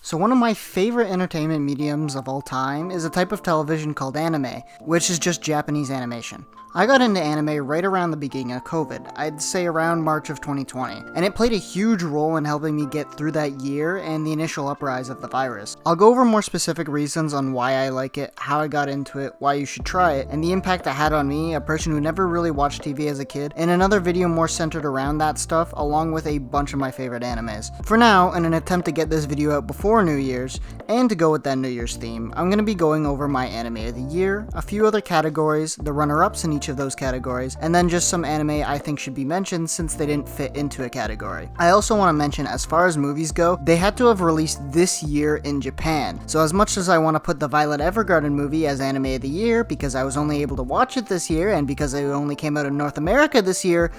So one of my favorite entertainment mediums of all time is a type of television called anime, which is just Japanese animation. I got into anime right around the beginning of COVID, I'd say around March of 2020, and it played a huge role in helping me get through that year and the initial uprise of the virus. I'll go over more specific reasons on why I like it, how I got into it, why you should try it, and the impact it had on me, a person who never really watched TV as a kid, in another video more centered around that stuff, along with a bunch of my favorite animes. For now, in an attempt to get this video out before New Year's, and to go with that New Year's theme, I'm going to be going over my anime of the year, a few other categories, the runner-ups in each of those categories, and then just some anime I think should be mentioned since they didn't fit into a category. I also want to mention, as far as movies go, they had to have released this year in Japan, so as much as I want to put the Violet Evergarden movie as anime of the year because I was only able to watch it this year and because it only came out in North America this year,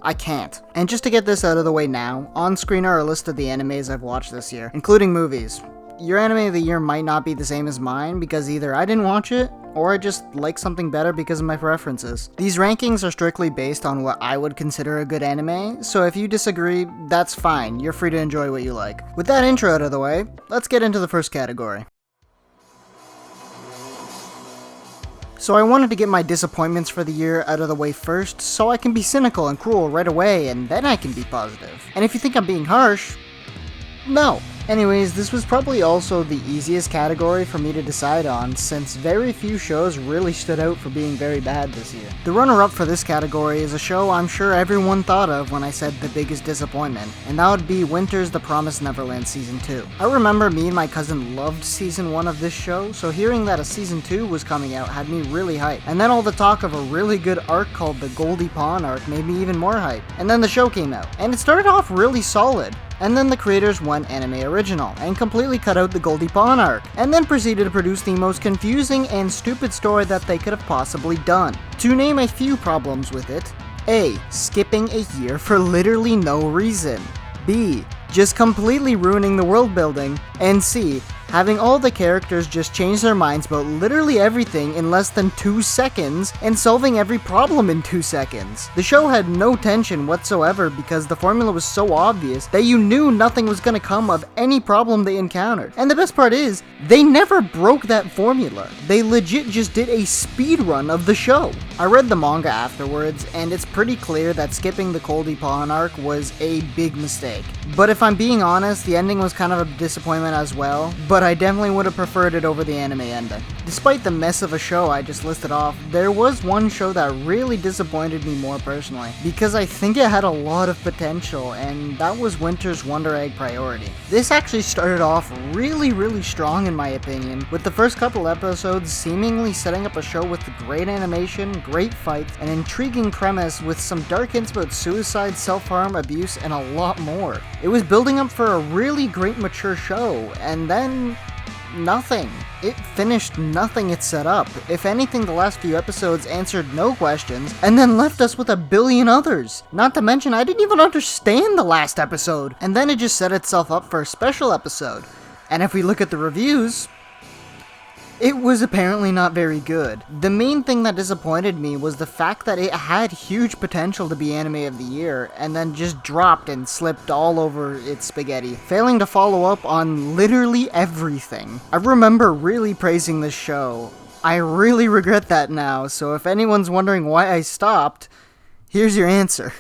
I can't. And just to get this out of the way now, on screen are a list of the animes I've watched this year, including movies. Your anime of the year might not be the same as mine because either I didn't watch it, or I just like something better because of my preferences. These rankings are strictly based on what I would consider a good anime, so if you disagree, that's fine, you're free to enjoy what you like. With that intro out of the way, let's get into the first category. So I wanted to get my disappointments for the year out of the way first, so I can be cynical and cruel right away, and then I can be positive. And if you think I'm being harsh, no. Anyways, this was probably also the easiest category for me to decide on, since very few shows really stood out for being very bad this year. The runner-up for this category is a show I'm sure everyone thought of when I said the biggest disappointment, and that would be Winter's The Promised Neverland Season 2. I remember me and my cousin loved Season 1 of this show, so hearing that a Season 2 was coming out had me really hyped. And then all the talk of a really good arc called the Goldie Pawn arc made me even more hyped. And then the show came out, and it started off really solid. And then the creators went anime original, and completely cut out the Goldie Pawn arc, and then proceeded to produce the most confusing and stupid story that they could have possibly done. To name a few problems with it: A. Skipping a year for literally no reason. B. Just completely ruining the world building. And C. Having all the characters just change their minds about literally everything in less than 2 seconds, and solving every problem in 2 seconds. The show had no tension whatsoever because the formula was so obvious that you knew nothing was gonna come of any problem they encountered. And the best part is, they never broke that formula. They legit just did a speed run of the show. I read the manga afterwards, and it's pretty clear that skipping the Goldie Pawn arc was a big mistake. But if I'm being honest, the ending was kind of a disappointment as well, but I definitely would have preferred it over the anime ending. Despite the mess of a show I just listed off, there was one show that really disappointed me more personally, because I think it had a lot of potential, and that was Winter's Wonder Egg Priority. This actually started off really strong in my opinion, with the first couple episodes seemingly setting up a show with great animation, great fights, an intriguing premise with some dark hints about suicide, self-harm, abuse, and a lot more. It was building up for a really great mature show, and then nothing. It finished nothing it set up. If anything, the last few episodes answered no questions, and then left us with a billion others. Not to mention, I didn't even understand the last episode, and then it just set itself up for a special episode. And if we look at the reviews, it was apparently not very good. The main thing that disappointed me was the fact that it had huge potential to be anime of the year, and then just dropped and slipped all over its spaghetti, failing to follow up on literally everything. I remember really praising this show. I really regret that now, so if anyone's wondering why I stopped, here's your answer.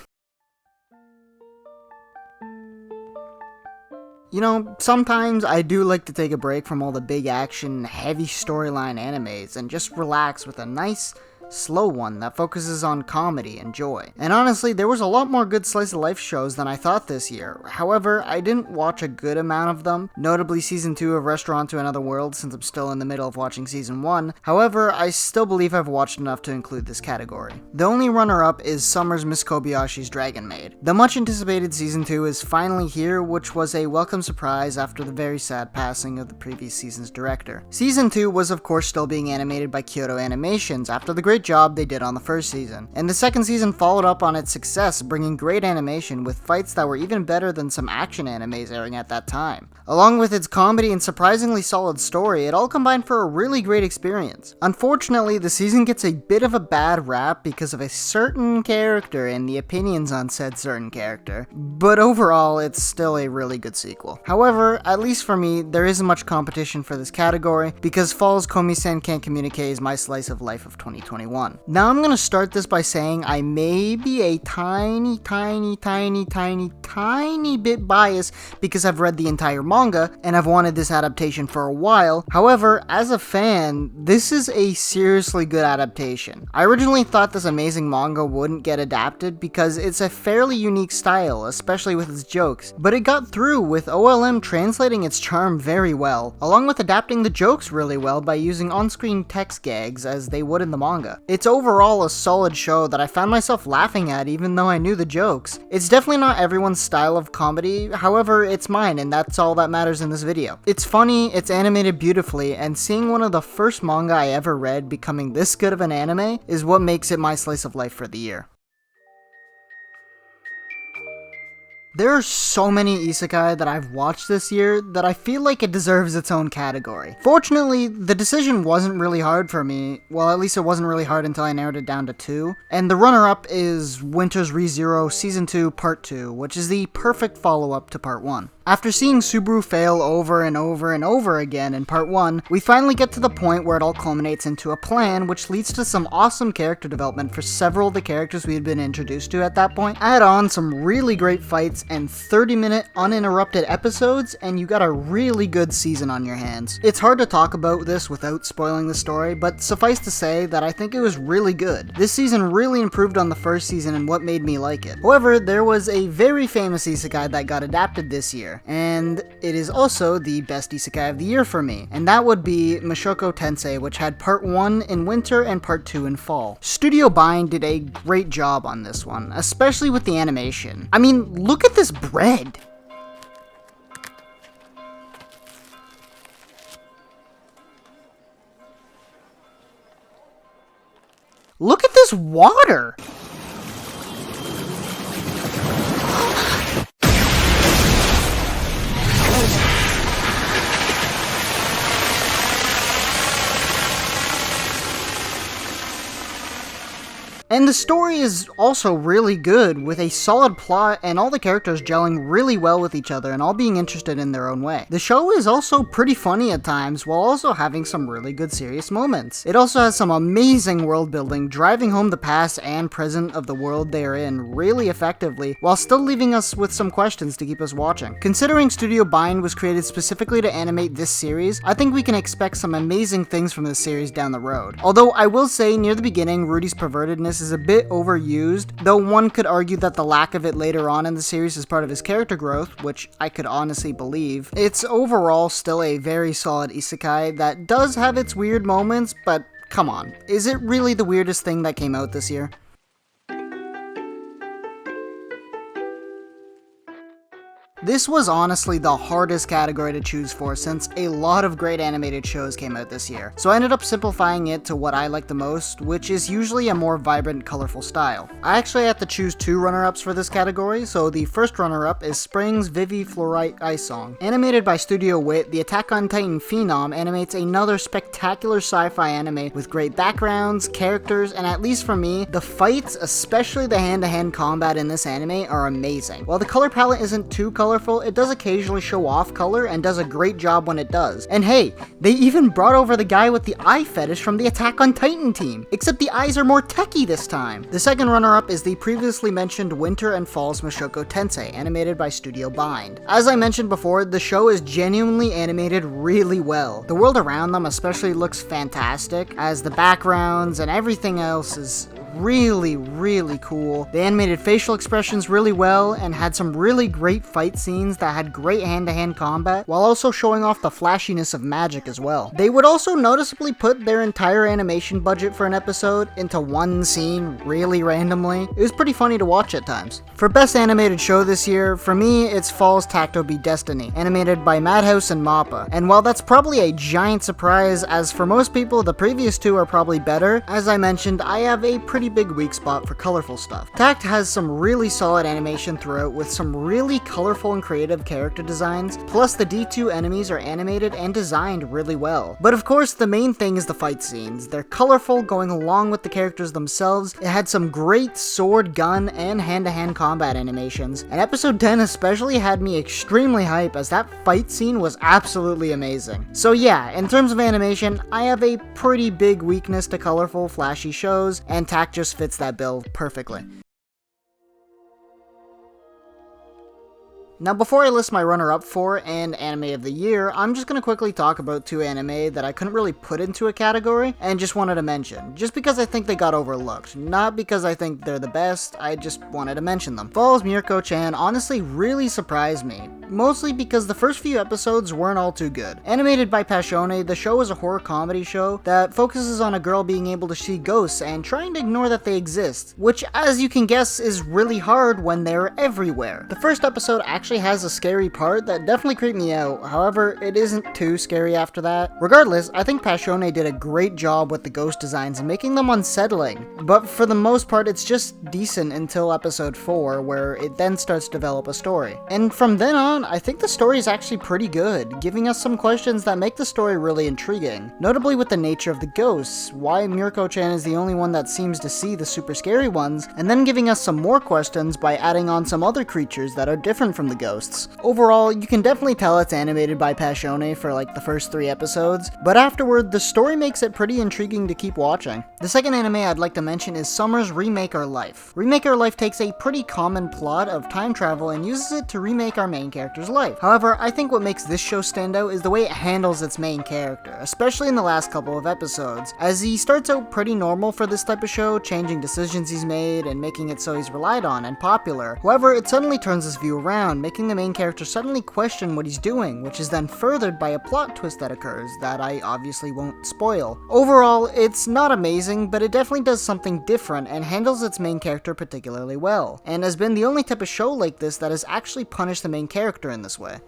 You know, sometimes I do like to take a break from all the big action, heavy storyline animes and just relax with a nice, slow one that focuses on comedy and joy. And honestly, there was a lot more good slice of life shows than I thought this year. However, I didn't watch a good amount of them, notably Season 2 of Restaurant to Another World since I'm still in the middle of watching Season 1. However, I still believe I've watched enough to include this category. The only runner-up is Summer's Miss Kobayashi's Dragon Maid. The much anticipated Season 2 is finally here, which was a welcome surprise after the very sad passing of the previous season's director. Season 2 was of course still being animated by Kyoto Animations after the great job they did on the first season. And the second season followed up on its success, bringing great animation with fights that were even better than some action animes airing at that time. Along with its comedy and surprisingly solid story, it all combined for a really great experience. Unfortunately, the season gets a bit of a bad rap because of a certain character and the opinions on said certain character, but overall, it's still a really good sequel. However, at least for me, there isn't much competition for this category because Fall's Komi-sen Can't Communicate is my slice of life of 2021. Now I'm gonna start this by saying I may be a tiny bit biased because I've read the entire manga and I've wanted this adaptation for a while. However, as a fan, this is a seriously good adaptation. I originally thought this amazing manga wouldn't get adapted because it's a fairly unique style, especially with its jokes, but it got through with OLM translating its charm very well, along with adapting the jokes really well by using on-screen text gags as they would in the manga. It's overall a solid show that I found myself laughing at even though I knew the jokes. It's definitely not everyone's style of comedy, however, it's mine and that's all that matters in this video. It's funny, it's animated beautifully, and seeing one of the first manga I ever read becoming this good of an anime is what makes it my slice of life for the year. There are so many isekai that I've watched this year that I feel like it deserves its own category. Fortunately, the decision wasn't really hard for me. Well, at least it wasn't really hard until I narrowed it down to 2. And the runner-up is Winter's ReZero Season 2 Part 2, which is the perfect follow-up to Part 1. After seeing Subaru fail over and over and over again in Part 1, we finally get to the point where it all culminates into a plan, which leads to some awesome character development for several of the characters we had been introduced to at that point. Add on some really great fights and 30-minute uninterrupted episodes, and you got a really good season on your hands. It's hard to talk about this without spoiling the story, but suffice to say that I think it was really good. This season really improved on the first season and what made me like it. However, there was a very famous isekai that got adapted this year, and it is also the best isekai of the year for me, and that would be Mushoku Tensei, which had Part 1 in winter and Part 2 in fall. Studio Bind did a great job on this one, especially with the animation. I mean, look at this bread! Look at this water! And the story is also really good, with a solid plot and all the characters gelling really well with each other and all being interested in their own way. The show is also pretty funny at times, while also having some really good serious moments. It also has some amazing world building, driving home the past and present of the world they are in really effectively, while still leaving us with some questions to keep us watching. Considering Studio Bind was created specifically to animate this series, I think we can expect some amazing things from this series down the road. Although I will say near the beginning, Rudy's pervertedness is a bit overused, though one could argue that the lack of it later on in the series is part of his character growth, which I could honestly believe. It's overall still a very solid isekai that does have its weird moments, but come on, is it really the weirdest thing that came out this year? This was honestly the hardest category to choose for since a lot of great animated shows came out this year, so I ended up simplifying it to what I like the most, which is usually a more vibrant, colorful style. I actually had to choose 2 runner-ups for this category, so the first runner-up is Spring's Vivi Fluorite Ice Song. Animated by Studio Wit, the Attack on Titan phenom animates another spectacular sci-fi anime with great backgrounds, characters, and at least for me, the fights, especially the hand-to-hand combat in this anime, are amazing. While the color palette isn't too colorful, it does occasionally show off color and does a great job when it does. And hey, they even brought over the guy with the eye fetish from the Attack on Titan team, except the eyes are more techy this time. The second runner-up is the previously mentioned Winter and Fall's Mushoku Tensei, animated by Studio Bind. As I mentioned before, the show is genuinely animated really well. The world around them especially looks fantastic, as the backgrounds and everything else is really cool. They animated facial expressions really well and had some really great fight scenes that had great hand-to-hand combat, while also showing off the flashiness of magic as well. They would also noticeably put their entire animation budget for an episode into one scene really randomly. It was pretty funny to watch at times. For best animated show this year, for me, it's Fall's Tacto Be Destiny, animated by Madhouse and MAPPA. And while that's probably a giant surprise, as for most people, the previous two are probably better, as I mentioned, I have a pretty big weak spot for colorful stuff. Tact has some really solid animation throughout with some really colorful and creative character designs, plus the D2 enemies are animated and designed really well. But of course, the main thing is the fight scenes. They're colorful going along with the characters themselves. It had some great sword, gun, and hand-to-hand combat animations, and episode 10 especially had me extremely hype as that fight scene was absolutely amazing. So yeah, in terms of animation, I have a pretty big weakness to colorful, flashy shows, and Tact just fits that bill perfectly. Now before I list my runner-up for and anime of the year, I'm just going to quickly talk about two anime that I couldn't really put into a category and just wanted to mention, just because I think they got overlooked, not because I think they're the best, I just wanted to mention them. Fall's Mirko-chan honestly really surprised me, mostly because the first few episodes weren't all too good. Animated by Passione, the show is a horror comedy show that focuses on a girl being able to see ghosts and trying to ignore that they exist, which as you can guess is really hard when they're everywhere. The first episode actually has a scary part that definitely creeped me out, however, it isn't too scary after that. Regardless, I think Passione did a great job with the ghost designs and making them unsettling, but for the most part it's just decent until episode 4, where it then starts to develop a story. And from then on, I think the story is actually pretty good, giving us some questions that make the story really intriguing, notably with the nature of the ghosts, why Mirko-chan is the only one that seems to see the super scary ones, and then giving us some more questions by adding on some other creatures that are different from the ghosts. Overall, you can definitely tell it's animated by Passione for like the first 3 episodes, but afterward, the story makes it pretty intriguing to keep watching. The second anime I'd like to mention is Summer's Remake Our Life. Remake Our Life takes a pretty common plot of time travel and uses it to remake our main character's life. However, I think what makes this show stand out is the way it handles its main character, especially in the last couple of episodes, as he starts out pretty normal for this type of show, changing decisions he's made and making it so he's relied on and popular. However, it suddenly turns his view around, making the main character suddenly question what he's doing, which is then furthered by a plot twist that occurs that I obviously won't spoil. Overall, it's not amazing, but it definitely does something different and handles its main character particularly well, and has been the only type of show like this that has actually punished the main character in this way.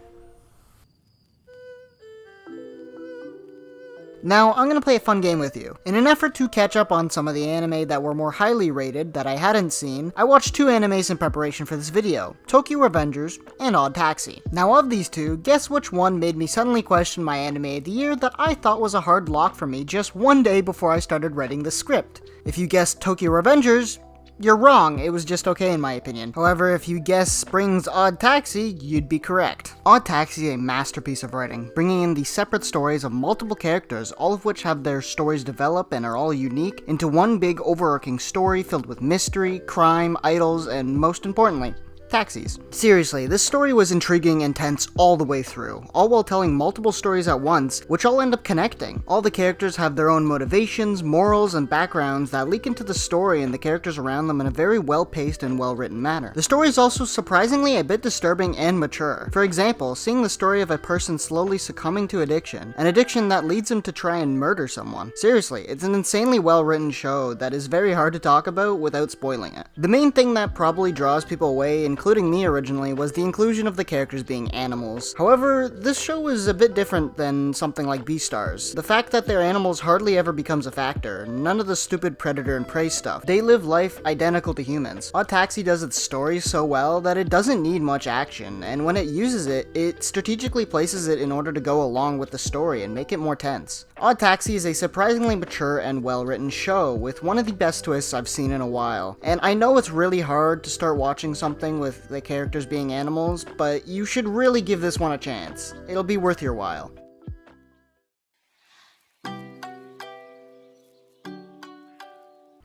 Now, I'm going to play a fun game with you. In an effort to catch up on some of the anime that were more highly rated that I hadn't seen, I watched 2 animes in preparation for this video, Tokyo Revengers and Odd Taxi. Now of these 2, guess which one made me suddenly question my anime of the year that I thought was a hard lock for me just one day before I started writing the script? If you guessed Tokyo Revengers, you're wrong, it was just okay in my opinion. However, if you guess Spring's Odd Taxi, you'd be correct. Odd Taxi is a masterpiece of writing, bringing in the separate stories of multiple characters, all of which have their stories develop and are all unique, into one big overarching story filled with mystery, crime, idols, and most importantly, taxis. Seriously, this story was intriguing and tense all the way through, all while telling multiple stories at once, which all end up connecting. All the characters have their own motivations, morals, and backgrounds that leak into the story and the characters around them in a very well-paced and well-written manner. The story is also surprisingly a bit disturbing and mature. For example, seeing the story of a person slowly succumbing to addiction, an addiction that leads him to try and murder someone. Seriously, it's an insanely well-written show that is very hard to talk about without spoiling it. The main thing that probably draws people away, including me originally, was the inclusion of the characters being animals. However, this show is a bit different than something like Beastars. The fact that they're animals hardly ever becomes a factor, none of the stupid predator and prey stuff. They live life identical to humans. Odd Taxi does its story so well that it doesn't need much action, and when it uses it, it strategically places it in order to go along with the story and make it more tense. Odd Taxi is a surprisingly mature and well-written show, with one of the best twists I've seen in a while. And I know it's really hard to start watching something with the characters being animals, but you should really give this one a chance. It'll be worth your while.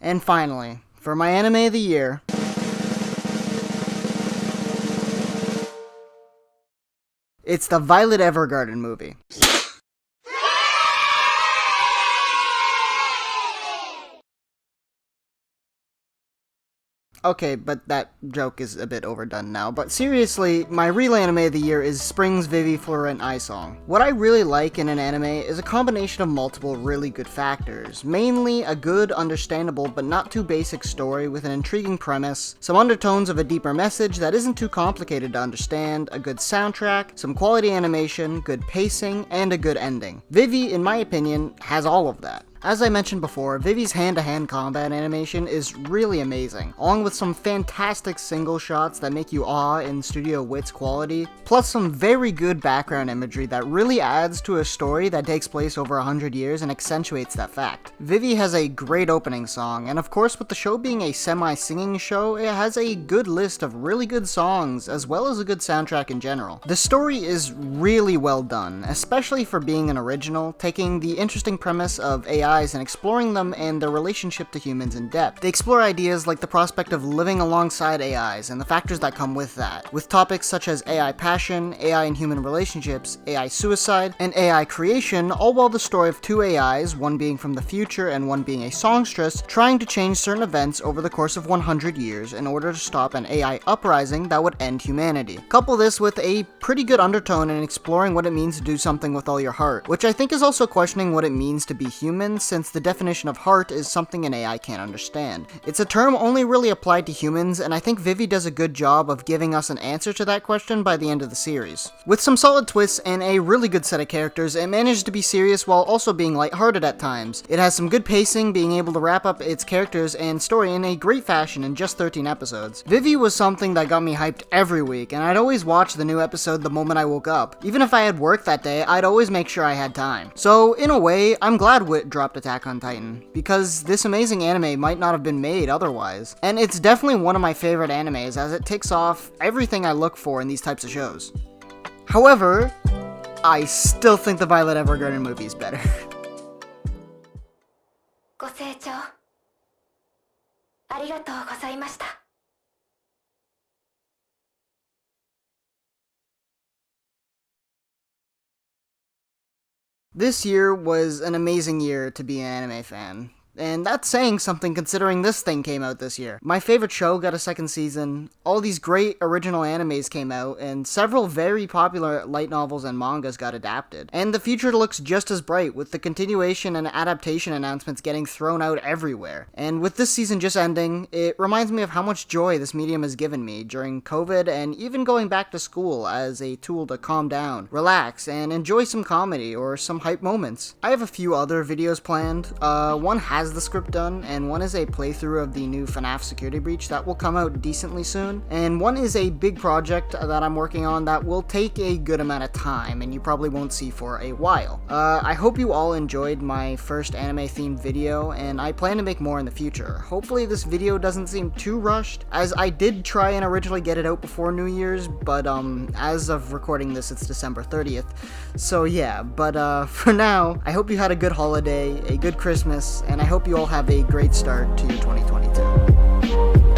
And finally, for my anime of the year, it's the Violet Evergarden movie. Okay, but that joke is a bit overdone now. But seriously, my real anime of the year is Spring's Vivy Fluorent Eye Song. What I really like in an anime is a combination of multiple really good factors. Mainly a good, understandable, but not too basic story with an intriguing premise, some undertones of a deeper message that isn't too complicated to understand, a good soundtrack, some quality animation, good pacing, and a good ending. Vivy, in my opinion, has all of that. As I mentioned before, Vivy's hand-to-hand combat animation is really amazing, along with some fantastic single shots that make you awe in Studio Wit's quality, plus some very good background imagery that really adds to a story that takes place over 100 years and accentuates that fact. Vivy has a great opening song, and of course with the show being a semi-singing show, it has a good list of really good songs, as well as a good soundtrack in general. The story is really well done, especially for being an original, taking the interesting premise of AI and exploring them and their relationship to humans in depth. They explore ideas like the prospect of living alongside AIs and the factors that come with that, with topics such as AI passion, AI and human relationships, AI suicide, and AI creation, all while the story of two AIs, one being from the future and one being a songstress, trying to change certain events over the course of 100 years in order to stop an AI uprising that would end humanity. Couple this with a pretty good undertone in exploring what it means to do something with all your heart, which I think is also questioning what it means to be human, since the definition of heart is something an AI can't understand. It's a term only really applied to humans, and I think Vivy does a good job of giving us an answer to that question by the end of the series. With some solid twists and a really good set of characters, it manages to be serious while also being lighthearted at times. It has some good pacing, being able to wrap up its characters and story in a great fashion in just 13 episodes. Vivy was something that got me hyped every week, and I'd always watch the new episode the moment I woke up. Even if I had work that day, I'd always make sure I had time. So, in a way, I'm glad Wit dropped Attack on Titan, because this amazing anime might not have been made otherwise. And it's definitely one of my favorite animes, as it ticks off everything I look for in these types of shows. However, I still think the Violet Evergarden movie is better. ご清聴ありがとうございました。This year was an amazing year to be an anime fan. And that's saying something considering this thing came out this year. My favorite show got a second season, all these great original animes came out, and several very popular light novels and mangas got adapted. And the future looks just as bright, with the continuation and adaptation announcements getting thrown out everywhere. And with this season just ending, it reminds me of how much joy this medium has given me during COVID and even going back to school as a tool to calm down, relax, and enjoy some comedy or some hype moments. I have a few other videos planned. One has the script done, and one is a playthrough of the new FNAF Security Breach that will come out decently soon, and one is a big project that I'm working on that will take a good amount of time and you probably won't see for a while. I hope you all enjoyed my first anime themed video, and I plan to make more in the future. Hopefully this video doesn't seem too rushed, as I did try and originally get it out before New Year's, but as of recording this it's December 30th, so yeah, but for now, I hope you had a good holiday, a good Christmas, and I hope you all have a great start to your 2022.